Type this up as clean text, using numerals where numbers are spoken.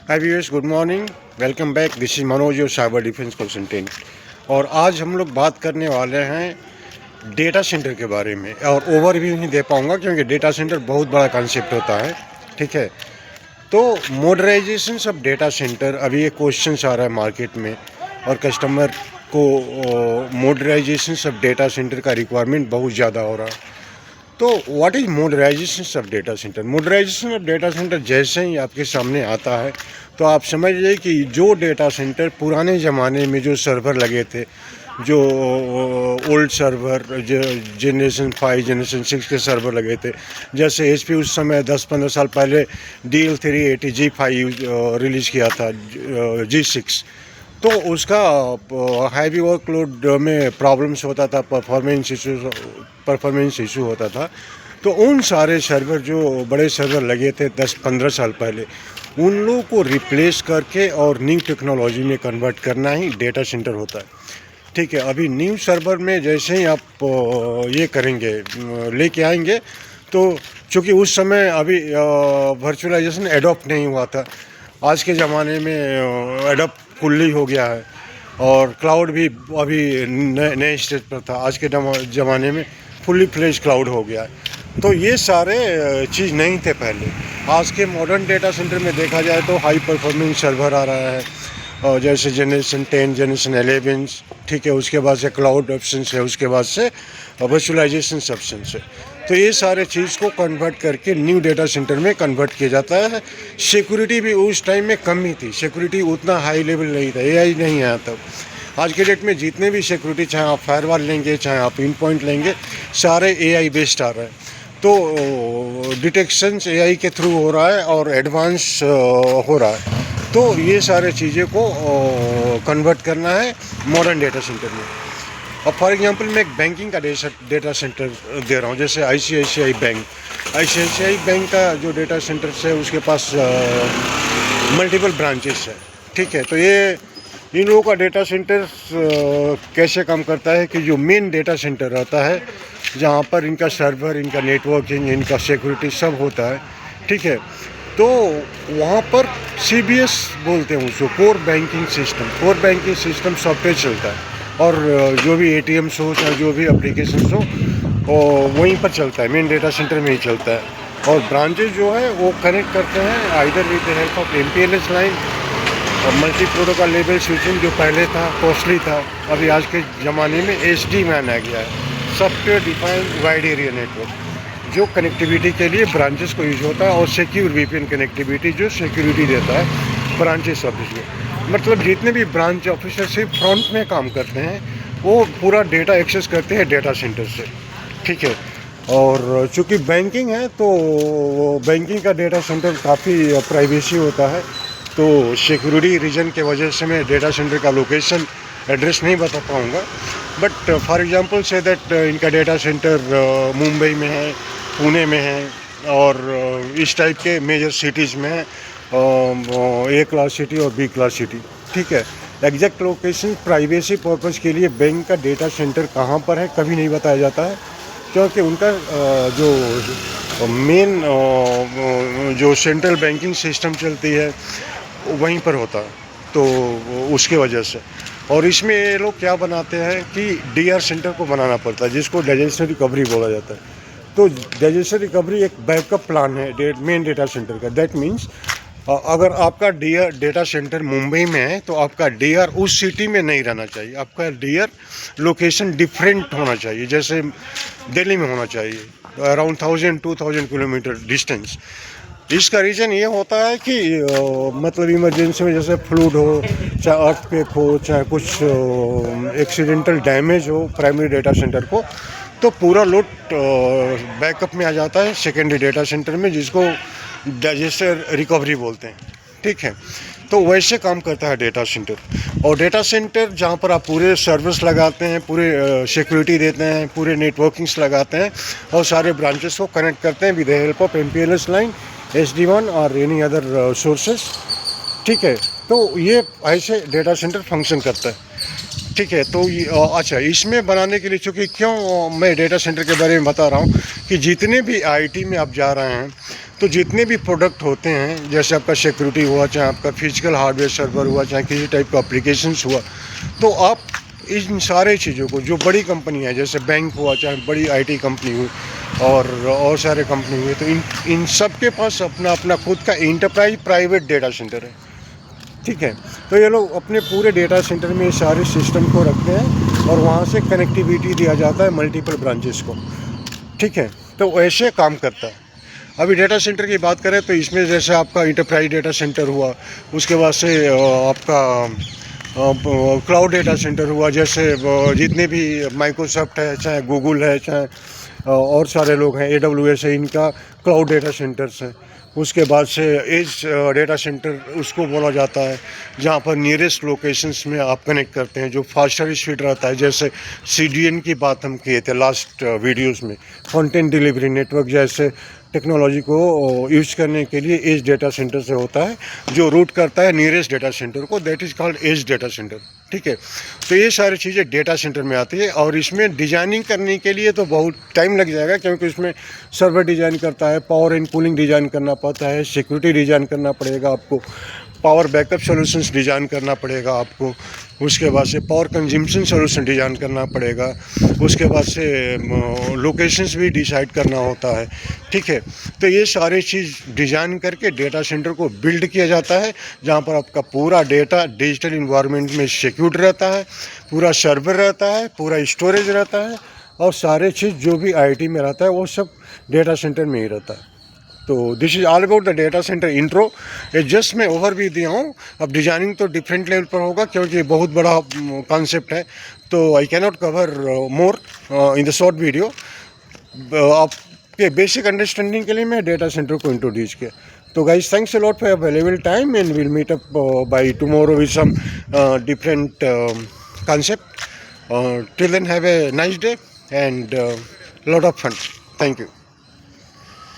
Hi viewers, good morning. Welcome back. This is Manoj, your cyber defence consultant. और आज हम लोग बात करने वाले हैं डेटा सेंटर के बारे में। और ओवरव्यू नहीं दे पाऊंगा क्योंकि डेटा सेंटर बहुत बड़ा कॉन्सेप्ट होता है, ठीक है। तो मॉडर्नाइजेशन ऑफ डेटा सेंटर, अभी ये क्वेश्चन आ रहा है मार्केट में और कस्टमर को मॉडर्नाइजेशन ऑफ डेटा सेंटर का रिक्वायरमेंट बहुत ज़्यादा हो रहा है। तो what is modernisation of data centre? Modernisation of data centre जैसे ही आपके सामने आता है तो आप समझिए कि जो डेटा सेंटर पुराने ज़माने में जो सर्वर लगे थे, जो ओल्ड सर्वर, जो जनरेशन 5 जनरेशन 6 के सर्वर लगे थे, जैसे HP उस समय 10-15 साल पहले DL380 G5 रिलीज़ किया था, G6। तो उसका हैवी वर्कलोड में प्रॉब्लम्स होता था, परफॉर्मेंस इशू होता था। तो उन सारे सर्वर जो बड़े सर्वर लगे थे 10-15 साल पहले, उन लोगों को रिप्लेस करके और न्यू टेक्नोलॉजी में कन्वर्ट करना ही डेटा सेंटर होता है, ठीक है। अभी न्यू सर्वर में जैसे ही आप ये करेंगे, लेके आएंगे, तो चूँकि उस समय अभी वर्चुअलाइजेशन एडॉप्ट नहीं हुआ था। आज के ज़माने में एडॉप्ट फुल्ली हो गया है और क्लाउड भी अभी नए स्टेज पर था। आज के ज़माने में फुल्ली फ्लेज क्लाउड हो गया है। तो ये सारे चीज़ नहीं थे पहले। आज के मॉडर्न डेटा सेंटर में देखा जाए तो हाई परफॉर्मेंस सर्वर आ रहा है, और जैसे जनरेशन 10 जनरेशन 11, ठीक है। उसके बाद से क्लाउड ऑप्शन है, उसके बाद से वर्चुअलाइजेशन ऑप्शन है। तो ये सारे चीज़ को कन्वर्ट करके न्यू डेटा सेंटर में कन्वर्ट किया जाता है। सिक्योरिटी भी उस टाइम में कम ही थी, सिक्योरिटी उतना हाई लेवल नहीं था, AI नहीं आया तब। आज के डेट में जितने भी सिक्योरिटी, चाहे आप फायरवॉल लेंगे, चाहे आप इन पॉइंट लेंगे, सारे AI बेस्ड आ रहे हैं। तो डिटेक्शन AI के थ्रू हो रहा है और एडवांस हो रहा है। तो ये सारे चीज़ें को कन्वर्ट करना है मॉडर्न डेटा सेंटर में। अब फॉर एग्जांपल मैं एक बैंकिंग का डेटा सेंटर दे रहा हूँ, जैसे ICICI बैंक। ICICI बैंक का जो डेटा सेंटर है उसके पास मल्टीपल ब्रांचेस है, ठीक है। तो ये इन लोगों का डेटा सेंटर कैसे काम करता है कि जो मेन डेटा सेंटर रहता है, जहाँ पर इनका सर्वर, इनका नेटवर्किंग, इनका सिक्योरिटी सब होता है, ठीक है। तो वहाँ पर CBS बोलते हैं उसको, core banking system. Core banking system software चलता है और जो भी ATMs हो, चाहे जो भी एप्लीकेशंस हो, वहीं पर चलता है, मेन डेटा सेंटर में ही चलता है। और ब्रांचेज जो है वो कनेक्ट करते हैं either with the help of MPLS line और मल्टी प्रोटोकॉल लेवल स्विचिंग, जो पहले था कॉस्टली था, अभी आज के ज़माने में SD-WAN आ गया है, software defined wide area network, जो कनेक्टिविटी के लिए ब्रांचेस को यूज होता है। और सिक्योर VPN कनेक्टिविटी जो सिक्योरिटी देता है ब्रांचेस ऑफिस में। मतलब जितने भी ब्रांच ऑफिसर सिर्फ फ्रंट में काम करते हैं, वो पूरा डेटा एक्सेस करते हैं डेटा सेंटर से, ठीक है। और चूँकि बैंकिंग है तो बैंकिंग का डेटा सेंटर काफ़ी प्राइवेसी होता है, तो सिक्योरिटी रीजन के वजह से मैं डेटा सेंटर का लोकेशन एड्रेस नहीं बता पाऊँगा। But for example say that इनका डेटा सेंटर मुंबई में है, पुणे में है और इस टाइप के मेजर सिटीज़ में है, A क्लास सिटी और B क्लास सिटी, ठीक है। एग्जैक्ट लोकेशन प्राइवेसी पर्पज़ के लिए बैंक का डेटा सेंटर कहाँ पर है कभी नहीं बताया जाता है, क्योंकि उनका जो मेन जो सेंट्रल बैंकिंग सिस्टम चलती है वहीं पर होता है, तो उसके वजह से। और इसमें ये लोग क्या बनाते हैं कि DR सेंटर को बनाना पड़ता है, जिसको डिजास्टर रिकवरी बोला जाता है। तो डिजास्टर रिकवरी एक बैकअप प्लान है मेन डेटा सेंटर का। दैट मीन्स अगर आपका डेटा सेंटर मुंबई में है तो आपका DR उस सिटी में नहीं रहना चाहिए, आपका DR लोकेशन डिफरेंट होना चाहिए, जैसे दिल्ली में होना चाहिए, अराउंड 1000-2000 किलोमीटर डिस्टेंस। इसका रीज़न ये होता है कि मतलब इमरजेंसी में जैसे फ्लूड हो, चाहे अर्थक्वेक हो, चाहे कुछ एक्सीडेंटल डैमेज हो प्राइमरी डेटा सेंटर को, तो पूरा लोड बैकअप में आ जाता है सेकेंडरी डेटा सेंटर में, जिसको डिजास्टर रिकवरी बोलते हैं, ठीक है। तो वैसे काम करता है डेटा सेंटर। और डेटा सेंटर जहाँ पर आप पूरे सर्विस लगाते हैं, पूरे सिक्योरिटी देते हैं, पूरे नेटवर्किंग्स लगाते हैं और सारे ब्रांचेस को कनेक्ट करते हैं with the help of MPLS line, SD-WAN और एनी अदर सोर्सेस, ठीक है। तो ये ऐसे डेटा सेंटर फंक्शन करता है, ठीक है। तो अच्छा, इसमें बनाने के लिए, चूँकि क्यों मैं डेटा सेंटर के बारे में बता रहा हूँ कि जितने भी IT में आप जा रहे हैं तो जितने भी प्रोडक्ट होते हैं, जैसे आपका सिक्योरिटी हुआ, चाहे आपका फिजिकल हार्डवेयर सर्वर हुआ, चाहे किसी टाइप का एप्लीकेशंस हुआ, तो आप इन सारे चीज़ों को, जो बड़ी कंपनी है जैसे बैंक हुआ, चाहे बड़ी आईटी कंपनी हुई और सारे कंपनी हुए, तो इन सब के पास अपना अपना खुद का इंटरप्राइज प्राइवेट डेटा सेंटर है। ठीक है, तो ये लोग अपने पूरे डेटा सेंटर में सारे सिस्टम को रखते हैं और वहाँ से कनेक्टिविटी दिया जाता है मल्टीपल ब्रांचेस को। ठीक है, तो ऐसे काम करता है। अभी डेटा सेंटर की बात करें तो इसमें जैसे आपका इंटरप्राइज डेटा सेंटर हुआ, उसके बाद से आपका क्लाउड डेटा सेंटर हुआ, जैसे जितने भी माइक्रोसॉफ्ट है, चाहे गूगल है, चाहे और सारे लोग हैं, AWS है, इनका क्लाउड डेटा सेंटर्स है। उसके बाद से एज डेटा सेंटर उसको बोला जाता है, जहाँ पर नियरेस्ट लोकेशंस में आप कनेक्ट करते हैं, जो फास्टर स्पीड रहता है। जैसे CDN की बात हम किए थे लास्ट वीडियोस में, कंटेंट डिलीवरी नेटवर्क जैसे टेक्नोलॉजी को यूज करने के लिए एज डेटा सेंटर से होता है, जो रूट करता है नियरेस्ट डेटा सेंटर को, that is called edge data centre. ठीक है, तो ये सारी चीज़ें डेटा सेंटर में आती है। और इसमें डिजाइनिंग करने के लिए तो बहुत टाइम लग जाएगा, क्योंकि इसमें सर्वर डिज़ाइन करता है, पावर एंड कूलिंग डिज़ाइन करना पड़ता है, सिक्योरिटी डिज़ाइन करना पड़ेगा आपको, पावर बैकअप सॉल्यूशंस डिज़ाइन करना पड़ेगा आपको, उसके बाद से पावर कंजम्पशन सॉल्यूशन डिज़ाइन करना पड़ेगा, उसके बाद से लोकेशंस भी डिसाइड करना होता है। ठीक है, तो ये सारी चीज़ डिज़ाइन करके डेटा सेंटर को बिल्ड किया जाता है, जहाँ पर आपका पूरा डेटा डिजिटल इन्वायरमेंट में सिक्योर्ड रहता है, पूरा सर्वर रहता है, पूरा स्टोरेज रहता है, और सारे चीज़ जो भी IT में रहता है वो सब डेटा सेंटर में ही रहता है। तो this is all about the data centre intro. ये जस्ट मैं ओवरव्यू दिया हूँ। अब डिजाइनिंग तो डिफरेंट लेवल पर होगा, क्योंकि बहुत बड़ा कॉन्सेप्ट है, तो I can not cover more in the short video. आपके बेसिक अंडरस्टैंडिंग के लिए मैं डेटा सेंटर को इंट्रोड्यूस किया। तो guys, thanks a lot for your valuable time, and will meet up by tomorrow with some different concept. Till then, have a nice day and lot of fun. Thank you.